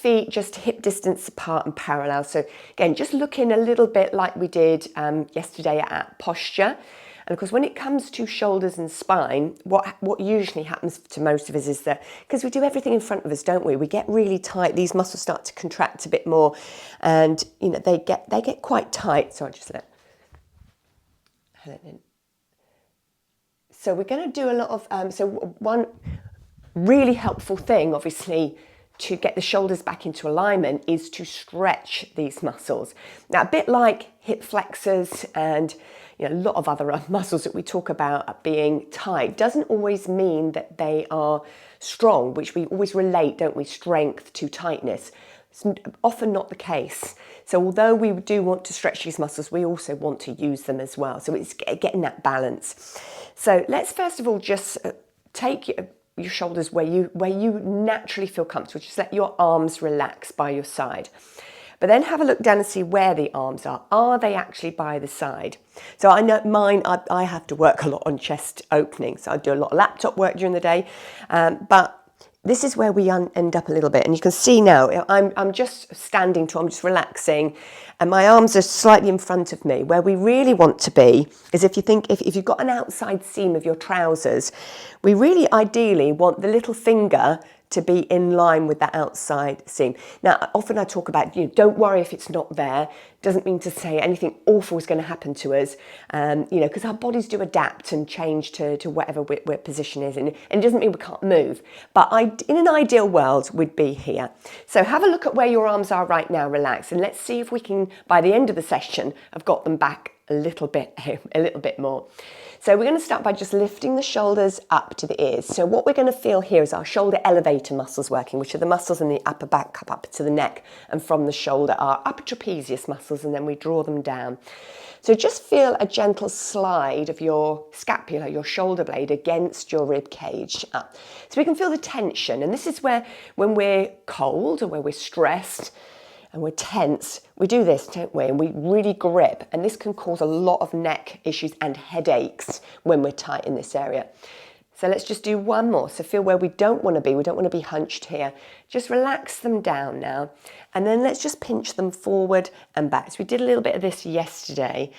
feet just hip distance apart and parallel. So again, just looking a little bit like we did yesterday at posture. And of course, when it comes to shoulders and spine, what usually happens to most of us is that, because we do everything in front of us, don't we? We get really tight. These muscles start to contract a bit more, and you know they get quite tight. So I just let Helen in. So we're going to do a lot of so one really helpful thing, obviously, to get the shoulders back into alignment is to stretch these muscles. Now, a bit like hip flexors and a lot of other muscles that we talk about being tight doesn't always mean that they are strong, which we always relate, don't we, strength to tightness. It's often not the case. So although we do want to stretch these muscles, we also want to use them as well. So it's getting that balance. So let's first of all just take your shoulders where you naturally feel comfortable. Just let your arms relax by your side. But then have a look down and see where the arms are. Are they actually by the side? So I know mine, I have to work a lot on chest opening. So I do a lot of laptop work during the day. But this is where we end up a little bit. And you can see now, I'm just standing tall, I'm just relaxing. And my arms are slightly in front of me. Where we really want to be is if you've got an outside seam of your trousers, we really ideally want the little finger to be in line with that outside seam. Now, often I talk about, don't worry if it's not there. Doesn't mean to say anything awful is going to happen to us, because our bodies do adapt and change to whatever we're position is. And it doesn't mean we can't move. But in an ideal world, we'd be here. So have a look at where your arms are right now, relax. And let's see if we can, by the end of the session, have got them back a little bit more. So we're going to start by just lifting the shoulders up to the ears. So what we're going to feel here is our shoulder elevator muscles working, which are the muscles in the upper back up to the neck, and from the shoulder our upper trapezius muscles, and then we draw them down. So just feel a gentle slide of your scapula, your shoulder blade, against your rib cage up. So we can feel the tension, and this is where when we're cold or when we're stressed and we're tense, we do this, don't we? And we really grip, and this can cause a lot of neck issues and headaches when we're tight in this area. So let's just do one more. So feel where we don't want to be. We don't want to be hunched here. Just relax them down now. And then let's just pinch them forward and back. So we did a little bit of this yesterday.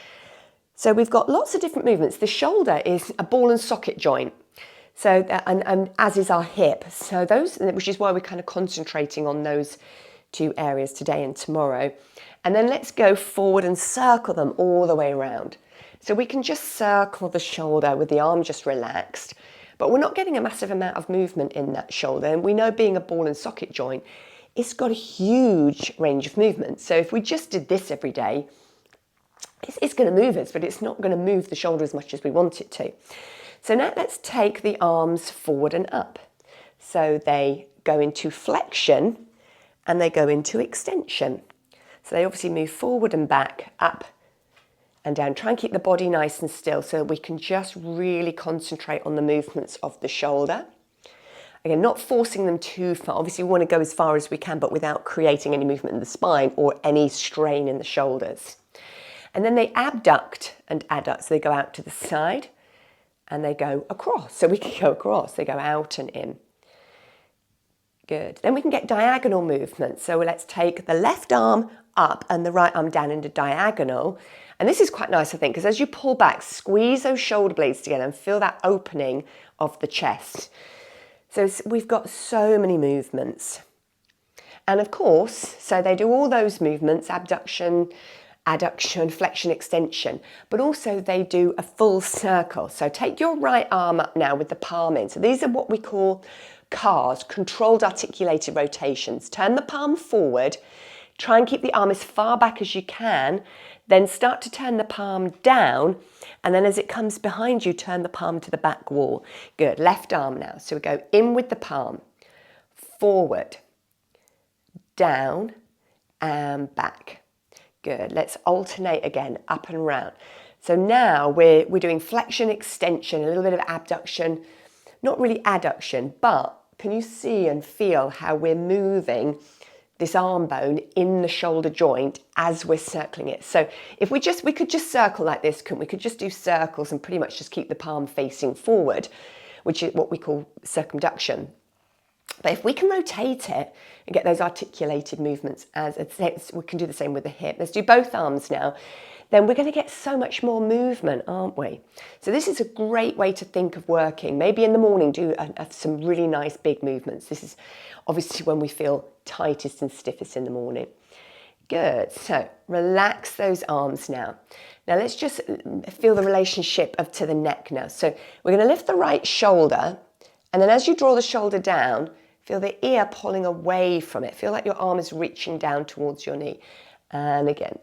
So we've got lots of different movements. The shoulder is a ball and socket joint. So, and as is our hip. So those, which is why we're kind of concentrating on those two areas today and tomorrow. And then let's go forward and circle them all the way around. So we can just circle the shoulder with the arm just relaxed, but we're not getting a massive amount of movement in that shoulder. And we know, being a ball and socket joint, it's got a huge range of movement. So if we just did this every day, it's going to move us, but it's not going to move the shoulder as much as we want it to. So now let's take the arms forward and up. So they go into flexion and they go into extension. So they obviously move forward and back, up and down. Try and keep the body nice and still so we can just really concentrate on the movements of the shoulder. Again, not forcing them too far. Obviously, we want to go as far as we can, but without creating any movement in the spine or any strain in the shoulders. And then they abduct and adduct. So they go out to the side and they go across. So we can go across. They go out and in. Good. Then we can get diagonal movement. So let's take the left arm up and the right arm down into diagonal. And this is quite nice, I think, because as you pull back, squeeze those shoulder blades together and feel that opening of the chest. So we've got so many movements. And of course, so they do all those movements, abduction, adduction, flexion, extension, but also they do a full circle. So take your right arm up now with the palm in. So these are what we call CARs, controlled articulated rotations. Turn the palm forward, try and keep the arm as far back as you can, then start to turn the palm down, and then as it comes behind you, turn the palm to the back wall. Good, left arm now. So we go in with the palm, forward, down, and back. Good, let's alternate again, up and round. So now we're doing flexion, extension, a little bit of abduction, not really adduction, but can you see and feel how we're moving this arm bone in the shoulder joint as we're circling it? So if we could just circle like this, couldn't we? Could just do circles and pretty much just keep the palm facing forward, which is what we call circumduction. But if we can rotate it and get those articulated movements, we can do the same with the hip. Let's do both arms now. Then we're going to get so much more movement, aren't we? So this is a great way to think of working. Maybe in the morning do some really nice big movements. This is obviously when we feel tightest and stiffest in the morning. Good. So relax those arms now. Now let's just feel the relationship to the neck now. So we're going to lift the right shoulder, and then as you draw the shoulder down, feel the ear pulling away from it. Feel like your arm is reaching down towards your knee. And again.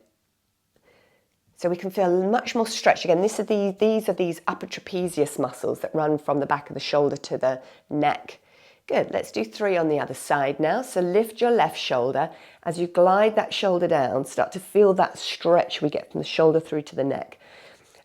So we can feel much more stretch. Again, these are these upper trapezius muscles that run from the back of the shoulder to the neck. Good, let's do 3 on the other side now. So lift your left shoulder. As you glide that shoulder down, start to feel that stretch we get from the shoulder through to the neck.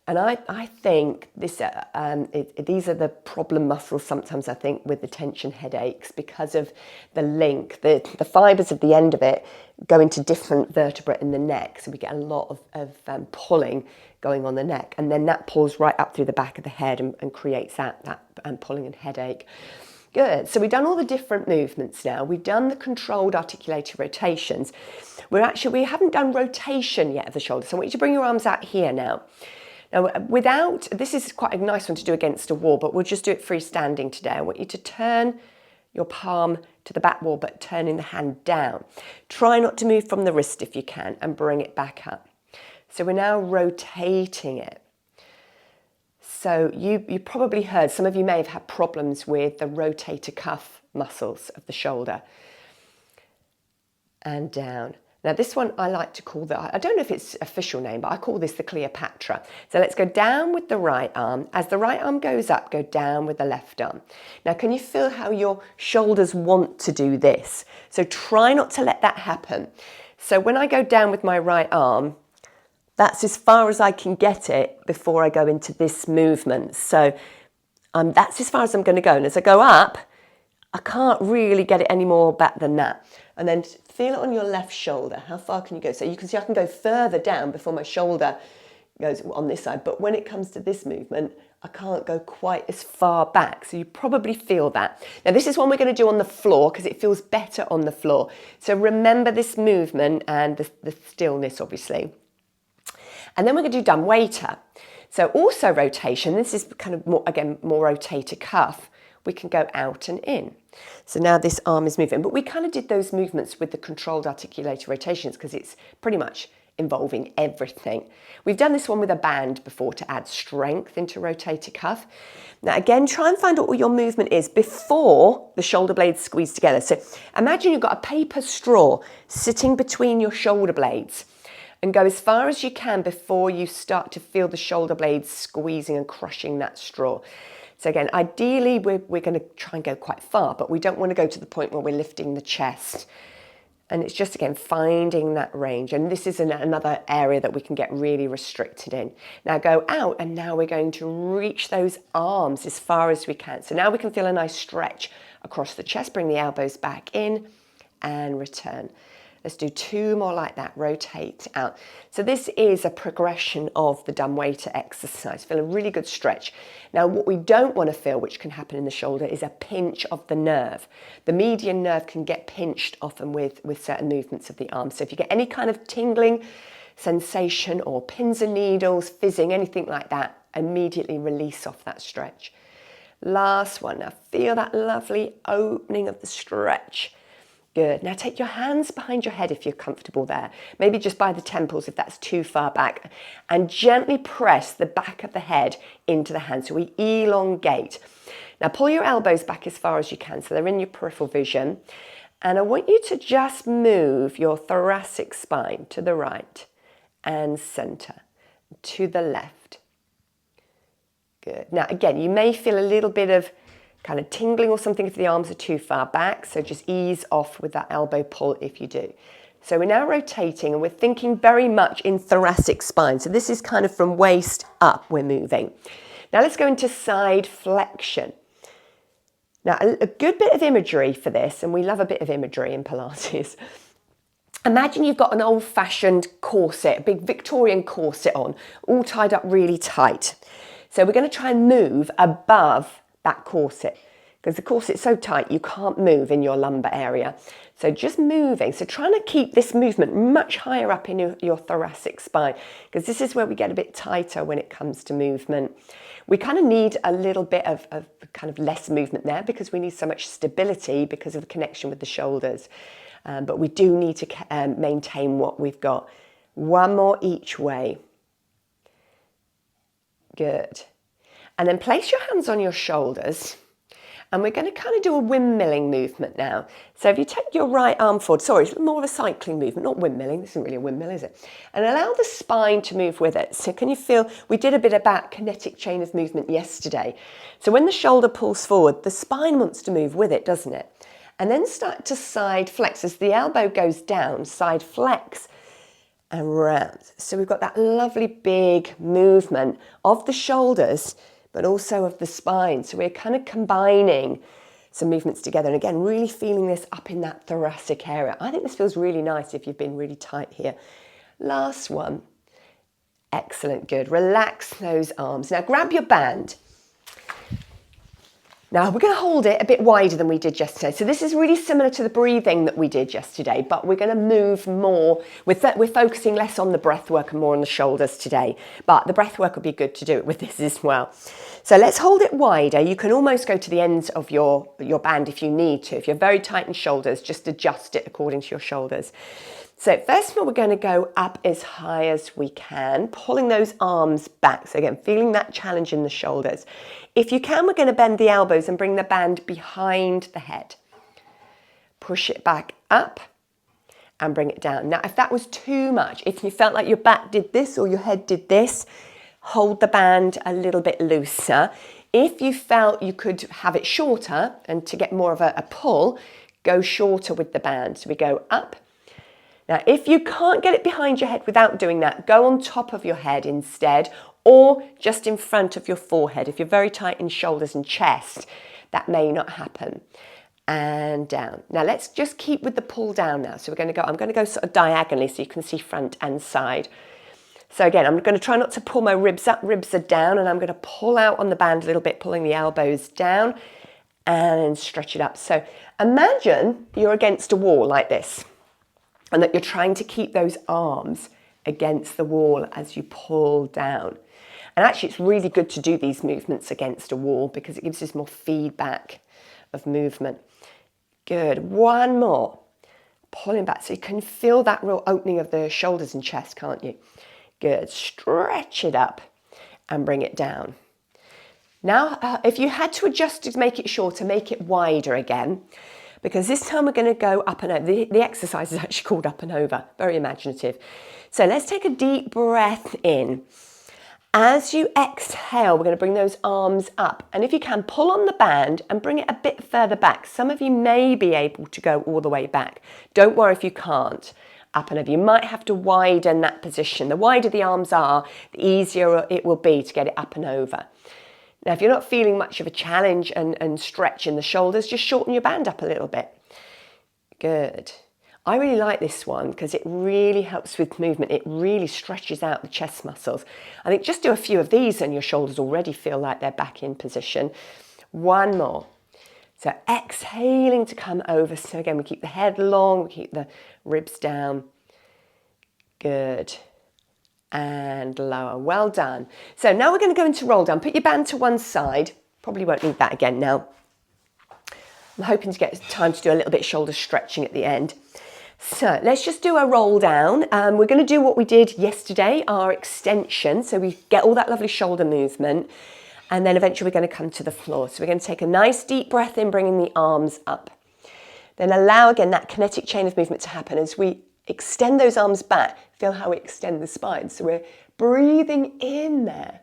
And I think these are the problem muscles sometimes, I think, with the tension headaches because of the link. The fibres of the end of it go into different vertebrae in the neck. So we get a lot of pulling going on the neck. And then that pulls right up through the back of the head and creates that pulling and headache. Good. So we've done all the different movements now. We've done the controlled articulated rotations. We haven't done rotation yet of the shoulder. So I want you to bring your arms out here now. Now, this is quite a nice one to do against a wall, but we'll just do it freestanding today. I want you to turn your palm to the back wall, but turning the hand down. Try not to move from the wrist if you can, and bring it back up. So we're now rotating it. So you probably heard, some of you may have had problems with the rotator cuff muscles of the shoulder. And down. Now this one I like to call I don't know if it's official name, but I call this the Cleopatra. So let's go down with the right arm. As the right arm goes up, go down with the left arm. Now can you feel how your shoulders want to do this? So try not to let that happen. So when I go down with my right arm, that's as far as I can get it before I go into this movement. So that's as far as I'm going to go. And as I go up, I can't really get it any more back than that. And then feel it on your left shoulder. How far can you go? So you can see I can go further down before my shoulder goes on this side. But when it comes to this movement, I can't go quite as far back. So you probably feel that. Now this is one we're going to do on the floor because it feels better on the floor. So remember this movement and the stillness, obviously. And then we're going to do dumb waiter. So also rotation. This is kind of more rotator cuff. We can go out and in. So now this arm is moving, but we kind of did those movements with the controlled articulated rotations because it's pretty much involving everything. We've done this one with a band before to add strength into rotator cuff. Now again, try and find out what your movement is before the shoulder blades squeeze together. So imagine you've got a paper straw sitting between your shoulder blades, and go as far as you can before you start to feel the shoulder blades squeezing and crushing that straw. So again, ideally, we're going to try and go quite far, but we don't want to go to the point where we're lifting the chest. And it's just, again, finding that range. And this is another area that we can get really restricted in. Now go out, and now we're going to reach those arms as far as we can. So now we can feel a nice stretch across the chest. Bring the elbows back in and return. Let's do 2 more like that, rotate out. So this is a progression of the dumb waiter exercise. Feel a really good stretch. Now what we don't want to feel, which can happen in the shoulder, is a pinch of the nerve. The median nerve can get pinched often with certain movements of the arm. So if you get any kind of tingling sensation or pins and needles, fizzing, anything like that, immediately release off that stretch. Last one. Now feel that lovely opening of the stretch. Good. Now take your hands behind your head if you're comfortable there. Maybe just by the temples if that's too far back. And gently press the back of the head into the hands. So we elongate. Now pull your elbows back as far as you can so they're in your peripheral vision. And I want you to just move your thoracic spine to the right and center, to the left. Good. Now again, you may feel a little bit of kind of tingling or something if the arms are too far back, so just ease off with that elbow pull if you do. So we're now rotating and we're thinking very much in thoracic spine. So this is kind of from waist up we're moving. Now let's go into side flexion. Now a good bit of imagery for this, and we love a bit of imagery in Pilates. Imagine you've got an old-fashioned corset, a big Victorian corset on, all tied up really tight. So we're going to try and move above that corset. because of course it's so tight you can't move in your lumbar area. So just moving, so trying to keep this movement much higher up in your thoracic spine, because this is where we get a bit tighter when it comes to movement. We kind of need a little bit of kind of less movement there because we need so much stability because of the connection with the shoulders. But we do need to maintain what we've got. One more each way. Good. And then place your hands on your shoulders. And we're going to kind of do a windmilling movement now. So if you take your right arm forward, sorry, it's more of a cycling movement, not windmilling. This isn't really a windmill, is it? And allow the spine to move with it. So can you feel, we did a bit about kinetic chain of movement yesterday. So when the shoulder pulls forward, the spine wants to move with it, doesn't it? And then start to side flex. As the elbow goes down, side flex and round. So we've got that lovely big movement of the shoulders, but also of the spine. So we're kind of combining some movements together. And again, really feeling this up in that thoracic area. I think this feels really nice if you've been really tight here. Last one. Excellent, good. Relax those arms. Now grab your band. Now we're going to hold it a bit wider than we did yesterday. So this is really similar to the breathing that we did yesterday, but we're going to move more. We're focusing less on the breath work and more on the shoulders today. But the breath work will be good to do it with this as well. So let's hold it wider. You can almost go to the ends of your band if you need to. If you're very tight in shoulders, just adjust it according to your shoulders. So first of all, we're going to go up as high as we can, pulling those arms back. So again, feeling that challenge in the shoulders. If you can, we're going to bend the elbows and bring the band behind the head. Push it back up and bring it down. Now, if that was too much, if you felt like your back did this or your head did this, hold the band a little bit looser. If you felt you could have it shorter and to get more of a pull, go shorter with the band. So we go up. Now, if you can't get it behind your head without doing that, go on top of your head instead, or just in front of your forehead. If you're very tight in shoulders and chest, that may not happen. And down. Now let's just keep with the pull down now. So I'm going to go sort of diagonally so you can see front and side. So again, I'm going to try not to pull my ribs up, ribs are down, and I'm going to pull out on the band a little bit, pulling the elbows down and stretch it up. So imagine you're against a wall like this, and that you're trying to keep those arms against the wall as you pull down. And actually it's really good to do these movements against a wall because it gives us more feedback of movement. Good, one more. Pulling back so you can feel that real opening of the shoulders and chest, can't you? Good, stretch it up and bring it down. Now, if you had to adjust to make it shorter, make it wider again, because this time we're going to go up and over. The exercise is actually called up and over, very imaginative. So let's take a deep breath in. As you exhale, we're going to bring those arms up. And if you can, pull on the band and bring it a bit further back. Some of you may be able to go all the way back. Don't worry if you can't. Up and over. You might have to widen that position. The wider the arms are, the easier it will be to get it up and over. Now, if you're not feeling much of a challenge and stretch in the shoulders, just shorten your band up a little bit. Good. I really like this one because it really helps with movement. It really stretches out the chest muscles. I think just do a few of these and your shoulders already feel like they're back in position. One more. So exhaling to come over. So again, we keep the head long, we keep the ribs down. Good. And lower. Well done. So now we're going to go into roll down. Put your band to one side. Probably won't need that again now. I'm hoping to get time to do a little bit of shoulder stretching at the end. So let's just do a roll down. We're going to do what we did yesterday, our extension. So we get all that lovely shoulder movement. And then eventually we're going to come to the floor. So we're going to take a nice deep breath in, bringing the arms up. Then allow again that kinetic chain of movement to happen as we extend those arms back. Feel how we extend the spine. So we're breathing in there.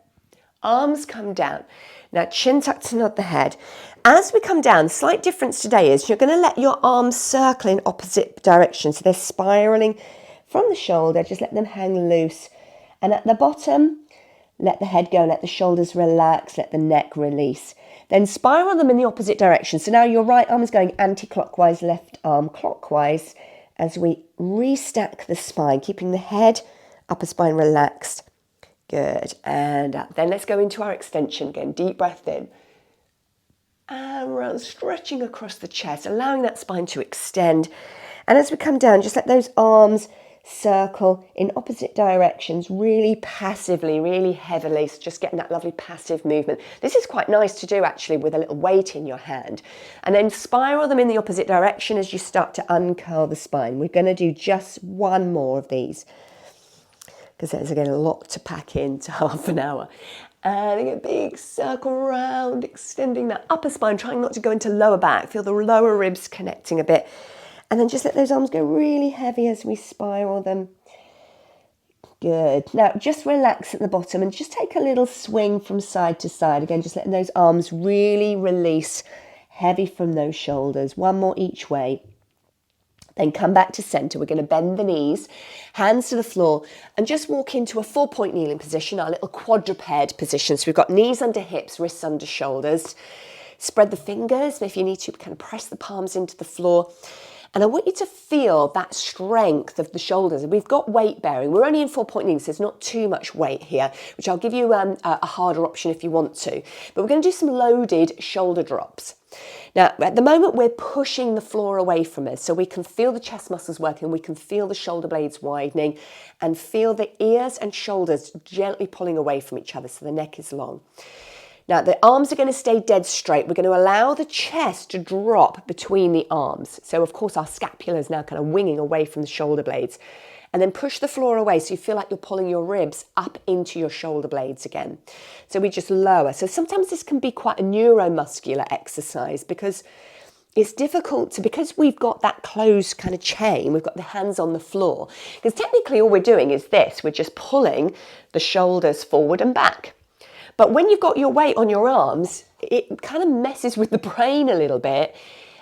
Arms come down. Now chin tucked to nod the head. As we come down, slight difference today is you're going to let your arms circle in opposite directions. So they're spiraling from the shoulder. Just let them hang loose. And at the bottom, let the head go, let the shoulders relax, let the neck release. Then spiral them in the opposite direction. So now your right arm is going anti-clockwise, left arm clockwise as we restack the spine, keeping the head, upper spine relaxed. Good. And up. Then let's go into our extension again. Deep breath in. and round, stretching across the chest, allowing that spine to extend. And as we come down, just let those arms circle in opposite directions, really passively, really heavily, so just getting that lovely passive movement. This is quite nice to do actually with a little weight in your hand. And then spiral them in the opposite direction as you start to uncurl the spine. We're going to do just one more of these, because there's again a lot to pack into half an hour. And a big circle round, extending that upper spine, trying not to go into lower back. Feel the lower ribs connecting a bit. And then just let those arms go really heavy as we spiral them. Good. Now just relax at the bottom and just take a little swing from side to side. Again, just letting those arms really release, heavy from those shoulders. One more each way. Then come back to center. We're going to bend the knees, hands to the floor, and just walk into a 4-point kneeling position, our little quadruped position. So we've got knees under hips, wrists under shoulders. Spread the fingers, if you need to, kind of press the palms into the floor. And I want you to feel that strength of the shoulders. We've got weight bearing. We're only in 4-point knees, so there's not too much weight here, which I'll give you a harder option if you want to. But we're going to do some loaded shoulder drops. Now, at the moment, we're pushing the floor away from us, so we can feel the chest muscles working, we can feel the shoulder blades widening, and feel the ears and shoulders gently pulling away from each other, so the neck is long. Now, the arms are going to stay dead straight. We're going to allow the chest to drop between the arms. So, of course, our scapula is now kind of winging away from the shoulder blades. And then push the floor away so you feel like you're pulling your ribs up into your shoulder blades again. So we just lower. So sometimes this can be quite a neuromuscular exercise because it's difficult to, because we've got that closed kind of chain, we've got the hands on the floor. Because technically all we're doing is this, we're just pulling the shoulders forward and back. But when you've got your weight on your arms, it kind of messes with the brain a little bit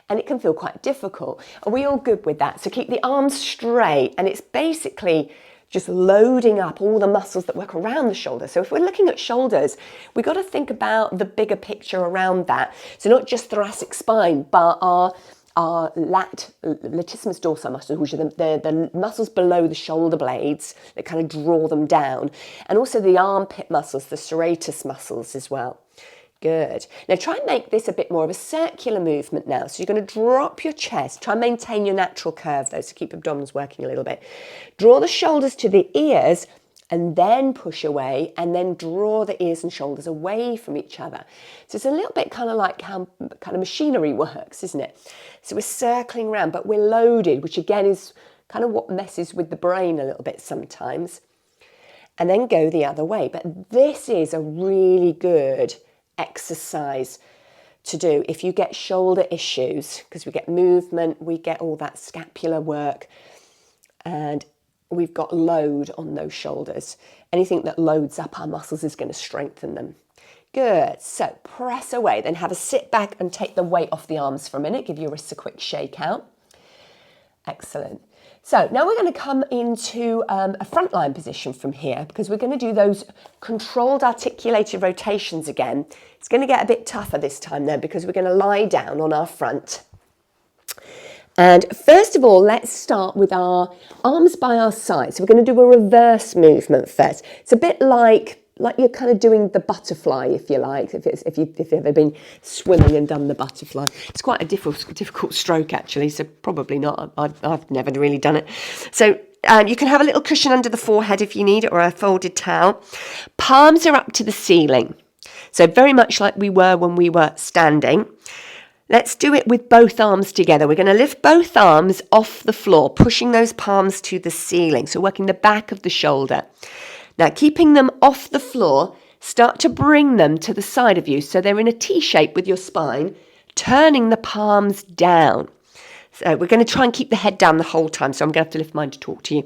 and it can feel quite difficult. Are we all good with that? So keep the arms straight, and it's basically just loading up all the muscles that work around the shoulder. So if we're looking at shoulders, we've got to think about the bigger picture around that. So not just thoracic spine, but our latissimus dorsi muscles, which are the muscles below the shoulder blades that kind of draw them down. And also the armpit muscles, the serratus muscles as well. Good. Now try and make this a bit more of a circular movement now. So you're going to drop your chest. Try and maintain your natural curve though, so keep abdominals working a little bit. Draw the shoulders to the ears and then push away, and then draw the ears and shoulders away from each other. So it's a little bit kind of like how kind of machinery works, isn't it? So we're circling around, but we're loaded, which again is kind of what messes with the brain a little bit sometimes. And then go the other way. But this is a really good exercise to do if you get shoulder issues, because we get movement, we get all that scapular work, and we've got load on those shoulders. Anything that loads up our muscles is going to strengthen them. Good. So press away, then have a sit back and take the weight off the arms for a minute. Give your wrists a quick shake out. Excellent. So now we're going to come into a frontline position from here, because we're going to do those controlled articulated rotations again. It's going to get a bit tougher this time though, because we're going to lie down on our front. And first of all, let's start with our arms by our sides. So we're going to do a reverse movement first. It's a bit like you're kind of doing the butterfly, if you like, if you've ever been swimming and done the butterfly. It's quite a difficult stroke, actually, so probably not. I've never really done it. So you can have a little cushion under the forehead if you need it, or a folded towel. Palms are up to the ceiling. So very much like we were when we were standing. Let's do it with both arms together. We're going to lift both arms off the floor, pushing those palms to the ceiling. So working the back of the shoulder. Now, keeping them off the floor, start to bring them to the side of you so they're in a T shape with your spine, turning the palms down. So we're going to try and keep the head down the whole time, so I'm going to have to lift mine to talk to you.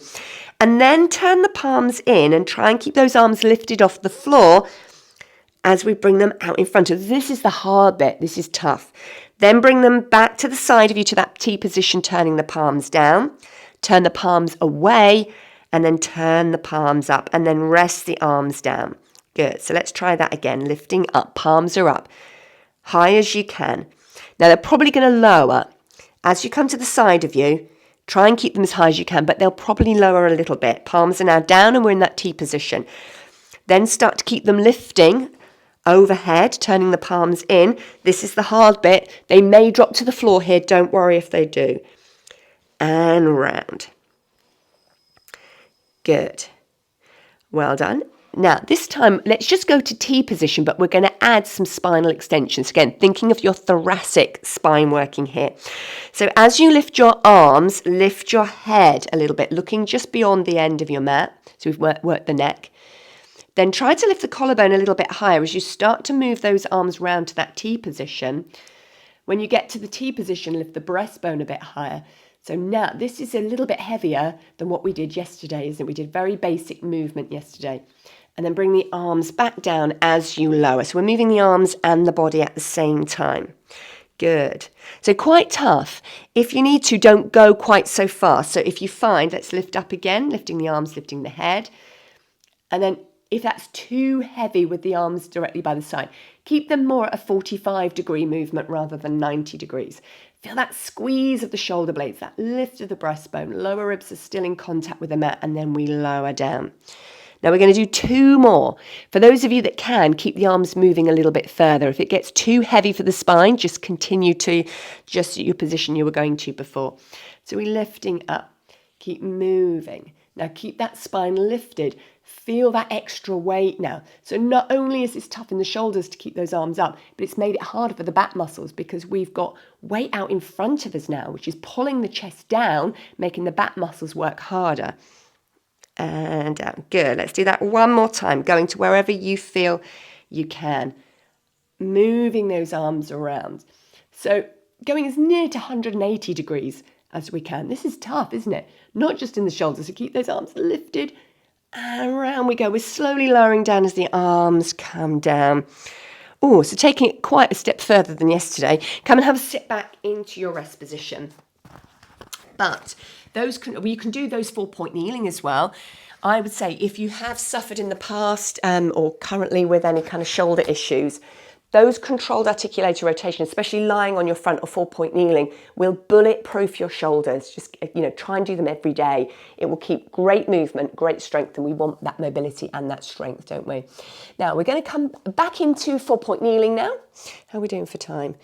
And then turn the palms in and try and keep those arms lifted off the floor as we bring them out in front of us. This is the hard bit. This is tough. Then bring them back to the side of you to that T position, turning the palms down. Turn the palms away. And then turn the palms up and then rest the arms down. Good. So let's try that again. Lifting up. Palms are up. High as you can. Now they're probably going to lower. As you come to the side of you, try and keep them as high as you can, but they'll probably lower a little bit. Palms are now down and we're in that T position. Then start to keep them lifting overhead, turning the palms in. This is the hard bit. They may drop to the floor here. Don't worry if they do. And round. Good. Well done. Now, this time, let's just go to T position, but we're going to add some spinal extensions. Again, thinking of your thoracic spine working here. So as you lift your arms, lift your head a little bit, looking just beyond the end of your mat. So we've worked the neck. Then try to lift the collarbone a little bit higher as you start to move those arms round to that T position. When you get to the T position, lift the breastbone a bit higher. So now this is a little bit heavier than what we did yesterday, isn't it? We did very basic movement yesterday. And then bring the arms back down as you lower. So we're moving the arms and the body at the same time. Good. So quite tough. If you need to, don't go quite so fast. So if you find, let's lift up again, lifting the arms, lifting the head. And then if that's too heavy with the arms directly by the side, keep them more at a 45-degree movement rather than 90 degrees. Feel that squeeze of the shoulder blades, that lift of the breastbone. Lower ribs are still in contact with the mat, and then we lower down. Now we're going to do 2 more. For those of you that can, keep the arms moving a little bit further. If it gets too heavy for the spine, just continue to just your position you were going to before. So we're lifting up, keep moving. Now keep that spine lifted. Feel that extra weight now. So not only is this tough in the shoulders to keep those arms up, but it's made it harder for the back muscles because we've got weight out in front of us now, which is pulling the chest down, making the back muscles work harder. And down. Good. Let's do that one more time. Going to wherever you feel you can. Moving those arms around. So going as near to 180 degrees as we can. This is tough, isn't it? Not just in the shoulders. So keep those arms lifted. And around we go. We're slowly lowering down as the arms come down. Oh, so taking it quite a step further than yesterday. Come and have a sit back into your rest position. But you can do those 4-point kneeling as well. I would say if you have suffered in the past or currently with any kind of shoulder issues, those controlled articulated rotation, especially lying on your front or 4-point kneeling, will bulletproof your shoulders. Just, try and do them every day. It will keep great movement, great strength, and we want that mobility and that strength, don't we? Now, we're going to come back into 4-point kneeling now. How are we doing for time?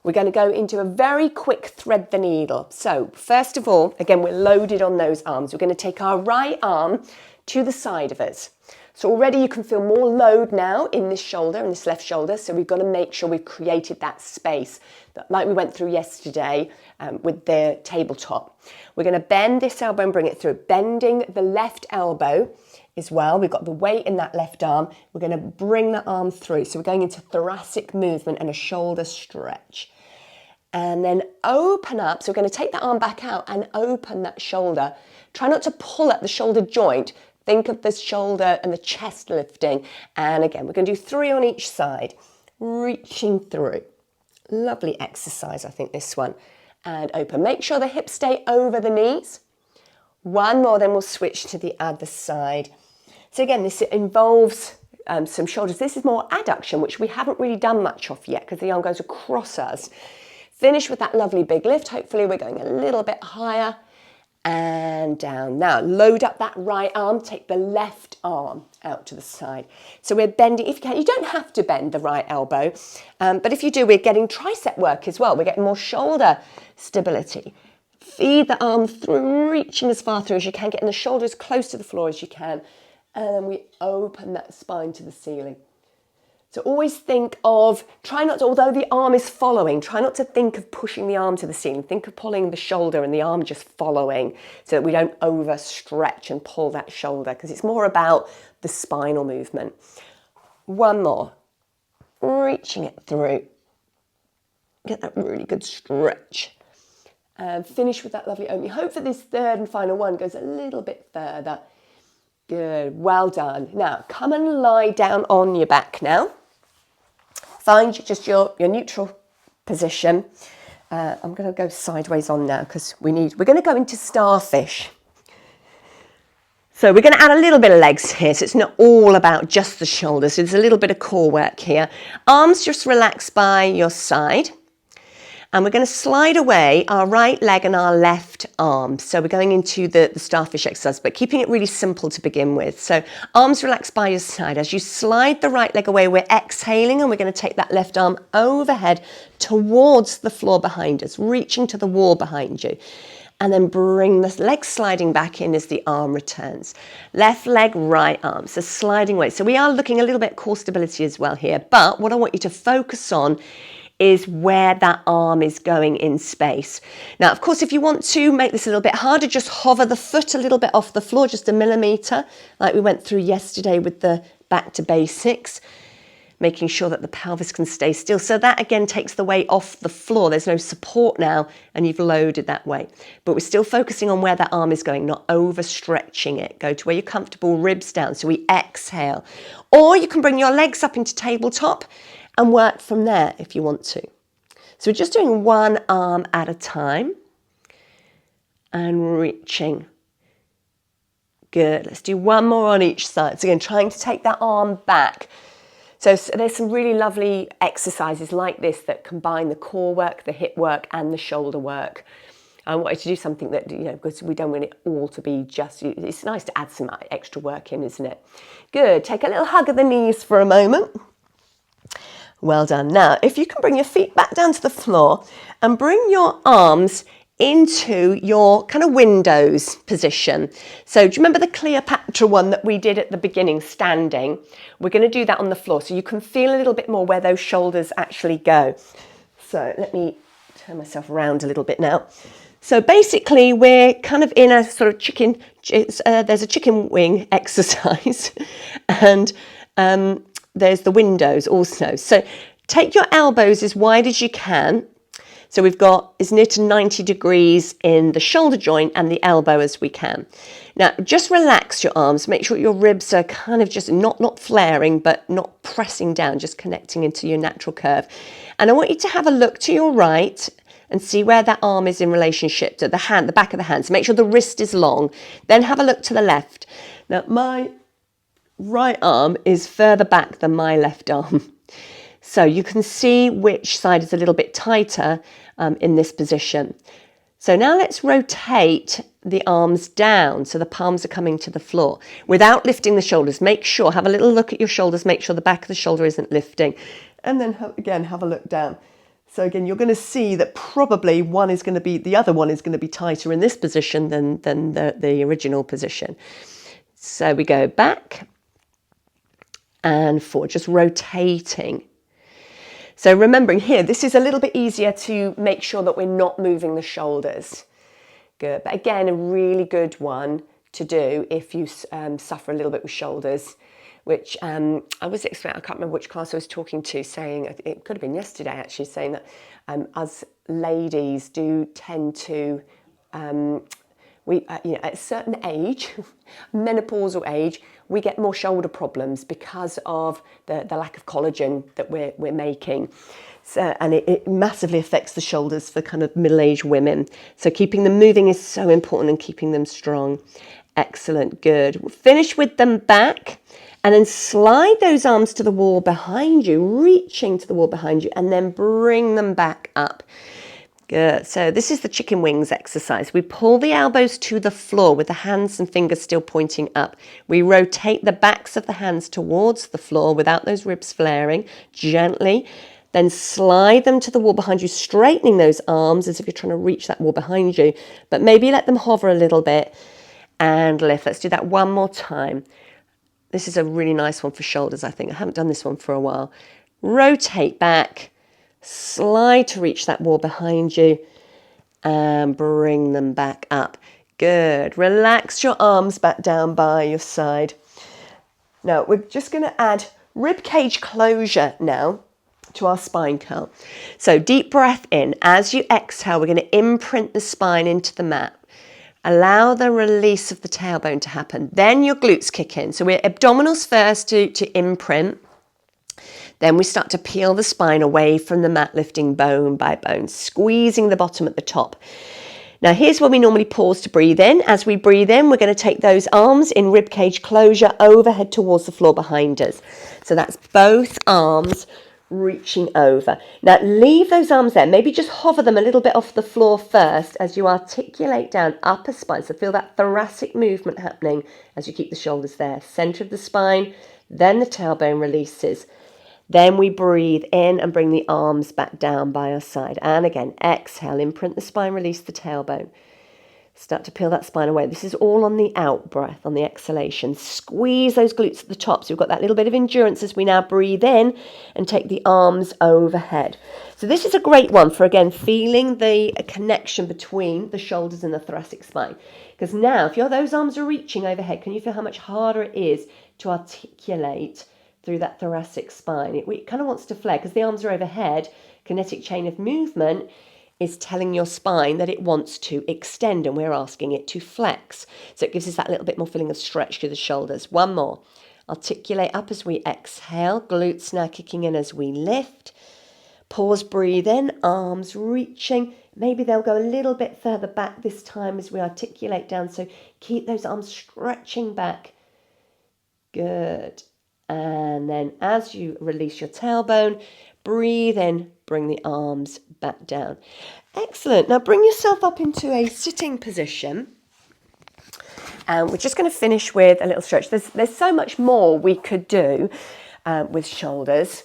We're going to go into a very quick thread the needle. So first of all, again, we're loaded on those arms. We're going to take our right arm to the side of us. So already you can feel more load now in this shoulder, in this left shoulder. So we've got to make sure we've created that space like we went through yesterday with the tabletop. We're going to bend this elbow and bring it through, bending the left elbow as well. We've got the weight in that left arm. We're going to bring the arm through. So we're going into thoracic movement and a shoulder stretch. And then open up. So we're going to take that arm back out and open that shoulder. Try not to pull at the shoulder joint. Think of the shoulder and the chest lifting. And again, we're going to do 3 on each side. Reaching through. Lovely exercise, I think, this one. And open. Make sure the hips stay over the knees. 1 more, then we'll switch to the other side. So again, this involves some shoulders. This is more adduction, which we haven't really done much of yet because the arm goes across us. Finish with that lovely big lift. Hopefully we're going a little bit higher and down. Now load up that right arm, take the left arm out to the side. So we're bending, if you can, you don't have to bend the right elbow, but if you do, we're getting tricep work as well. We're getting more shoulder stability. Feed the arm through, reaching as far through as you can, getting the shoulders close to the floor as you can, and then we open that spine to the ceiling. So always think of, try not to, although the arm is following, try not to think of pushing the arm to the ceiling. Think of pulling the shoulder and the arm just following so that we don't overstretch and pull that shoulder, because it's more about the spinal movement. 1 more. Reaching it through. Get that really good stretch. And finish with that lovely opening. Hope that this 3rd and final one goes a little bit further. Good, well done. Now, come and lie down on your back now. Find just your neutral position. I'm going to go sideways on now because we're going to go into starfish. So we're going to add a little bit of legs here, so it's not all about just the shoulders. So there's a little bit of core work here. Arms just relax by your side. And we're going to slide away our right leg and our left arm. So we're going into the starfish exercise, but keeping it really simple to begin with. So arms relaxed by your side. As you slide the right leg away, we're exhaling and we're going to take that left arm overhead towards the floor behind us, reaching to the wall behind you. And then bring the leg sliding back in as the arm returns. Left leg, right arm, so sliding away. So we are looking a little bit at core stability as well here, but what I want you to focus on is where that arm is going in space. Now, of course, if you want to make this a little bit harder, just hover the foot a little bit off the floor, just a millimetre, like we went through yesterday with the back to basics, making sure that the pelvis can stay still. So that again takes the weight off the floor. There's no support now, and you've loaded that weight. But we're still focusing on where that arm is going, not overstretching it. Go to where you're comfortable, ribs down. So we exhale. Or you can bring your legs up into tabletop and work from there if you want to. So we're just doing one arm at a time and reaching. Good. Let's do one more on each side. So again, trying to take that arm back. So there's some really lovely exercises like this that combine the core work, the hip work and the shoulder work. I wanted to do something that, because we don't want it all to be just, it's nice to add some extra work in, isn't it? Good. Take a little hug of the knees for a moment. Well done. Now, if you can bring your feet back down to the floor and bring your arms into your kind of windows position. So do you remember the Cleopatra one that we did at the beginning, standing? We're going to do that on the floor so you can feel a little bit more where those shoulders actually go. So let me turn myself around a little bit now. So basically we're kind of in a sort of chicken, there's a chicken wing exercise and there's the windows also. So take your elbows as wide as you can. So we've got as near to 90 degrees in the shoulder joint and the elbow as we can. Now, just relax your arms. Make sure your ribs are kind of just not flaring, but not pressing down, just connecting into your natural curve. And I want you to have a look to your right and see where that arm is in relationship to the hand, the back of the hand. So make sure the wrist is long. Then have a look to the left. Now, my right arm is further back than my left arm. So you can see which side is a little bit tighter in this position. So now let's rotate the arms down so the palms are coming to the floor without lifting the shoulders. Make sure, have a little look at your shoulders, make sure the back of the shoulder isn't lifting. And then again, have a look down. So again, you're going to see that probably the other one is going to be tighter in this position than the original position. So we go back and forward, just rotating. So remembering here, this is a little bit easier to make sure that we're not moving the shoulders. Good, but again, a really good one to do if you suffer a little bit with shoulders, which I can't remember which class I was talking to, saying, it could have been yesterday actually, saying that us ladies do tend to, at a certain age, menopausal age, we get more shoulder problems because of the lack of collagen that we're making. So, and it massively affects the shoulders for kind of middle-aged women. So keeping them moving is so important and keeping them strong. Excellent, good. We'll finish with them back and then slide those arms to the wall behind you, reaching to the wall behind you, and then bring them back up. Good. So this is the chicken wings exercise. We pull the elbows to the floor with the hands and fingers still pointing up. We rotate the backs of the hands towards the floor without those ribs flaring, gently. Then slide them to the wall behind you, straightening those arms as if you're trying to reach that wall behind you. But maybe let them hover a little bit and lift. Let's do that one more time. This is a really nice one for shoulders, I think. I haven't done this one for a while. Rotate back. Slide to reach that wall behind you and bring them back up. Good. Relax your arms back down by your side. Now we're just going to add rib cage closure now to our spine curl. So deep breath in. As you exhale, we're going to imprint the spine into the mat. Allow the release of the tailbone to happen. Then your glutes kick in. So we're abdominals first to imprint. Then we start to peel the spine away from the mat, lifting bone by bone, squeezing the bottom at the top. Now here's where we normally pause to breathe in. As we breathe in, we're going to take those arms in ribcage closure overhead towards the floor behind us. So that's both arms reaching over. Now leave those arms there. Maybe just hover them a little bit off the floor first as you articulate down upper spine. So feel that thoracic movement happening as you keep the shoulders there. Center of the spine, then the tailbone releases. Then we breathe in and bring the arms back down by our side. And again, exhale, imprint the spine, release the tailbone. Start to peel that spine away. This is all on the out breath, on the exhalation. Squeeze those glutes at the top. So we've got that little bit of endurance as we now breathe in and take the arms overhead. So this is a great one for, again, feeling the connection between the shoulders and the thoracic spine. Because now, if those arms are reaching overhead, can you feel how much harder it is to articulate through that thoracic spine? It kind of wants to flare because the arms are overhead. Kinetic chain of movement is telling your spine that it wants to extend, and we're asking it to flex. So it gives us that little bit more feeling of stretch through the shoulders. One more. Articulate up as we exhale. Glutes now kicking in as we lift. Pause, breathe in, arms reaching. Maybe they'll go a little bit further back this time as we articulate down. So keep those arms stretching back. Good. And then as you release your tailbone, breathe in, bring the arms back down. Excellent. Now bring yourself up into a sitting position. And we're just going to finish with a little stretch. There's so much more we could do with shoulders.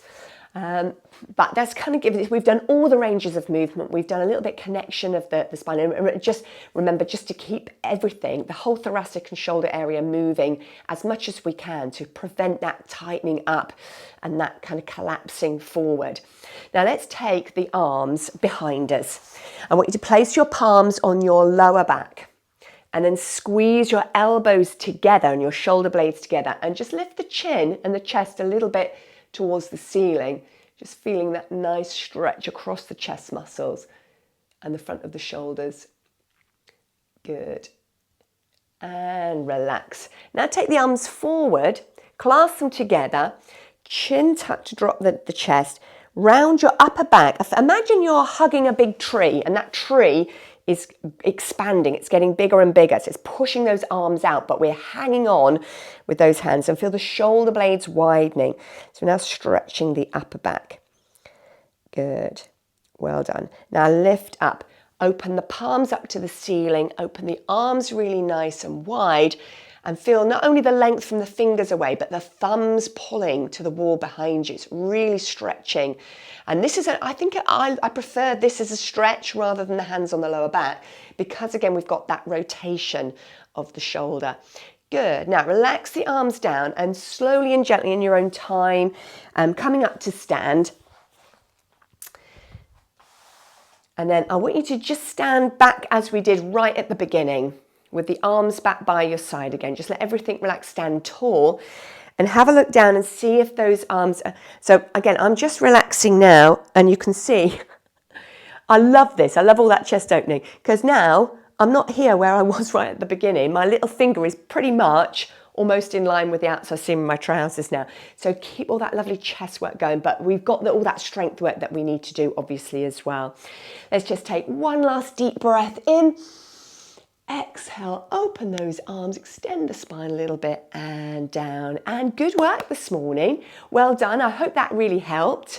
But that's kind of given, we've done all the ranges of movement. We've done a little bit connection of the spine. And just remember, just to keep everything, the whole thoracic and shoulder area moving as much as we can to prevent that tightening up and that kind of collapsing forward. Now let's take the arms behind us. I want you to place your palms on your lower back and then squeeze your elbows together and your shoulder blades together and just lift the chin and the chest a little bit towards the ceiling. Just feeling that nice stretch across the chest muscles and the front of the shoulders. Good. And relax. Now take the arms forward, clasp them together, chin tucked to drop the chest, round your upper back. Imagine you're hugging a big tree and that tree is expanding, it's getting bigger and bigger. So it's pushing those arms out, but we're hanging on with those hands and feel the shoulder blades widening. So we're now stretching the upper back. Good. Well done. Now lift up. Open the palms up to the ceiling. Open the arms really nice and wide and feel not only the length from the fingers away, but the thumbs pulling to the wall behind you. It's really stretching. And this is, I think I prefer this as a stretch rather than the hands on the lower back, because again, we've got that rotation of the shoulder. Good. Now relax the arms down and slowly and gently in your own time, coming up to stand. And then I want you to just stand back as we did right at the beginning, with the arms back by your side again. Just let everything relax, stand tall and have a look down and see if those arms are... So again, I'm just relaxing now and you can see, I love this. I love all that chest opening because now I'm not here where I was right at the beginning. My little finger is pretty much almost in line with the outside seam of my trousers now. So keep all that lovely chest work going, but we've got all that strength work that we need to do obviously as well. Let's just take one last deep breath in. Exhale, open those arms, extend the spine a little bit and down. And good work this morning. Well done. I hope that really helped.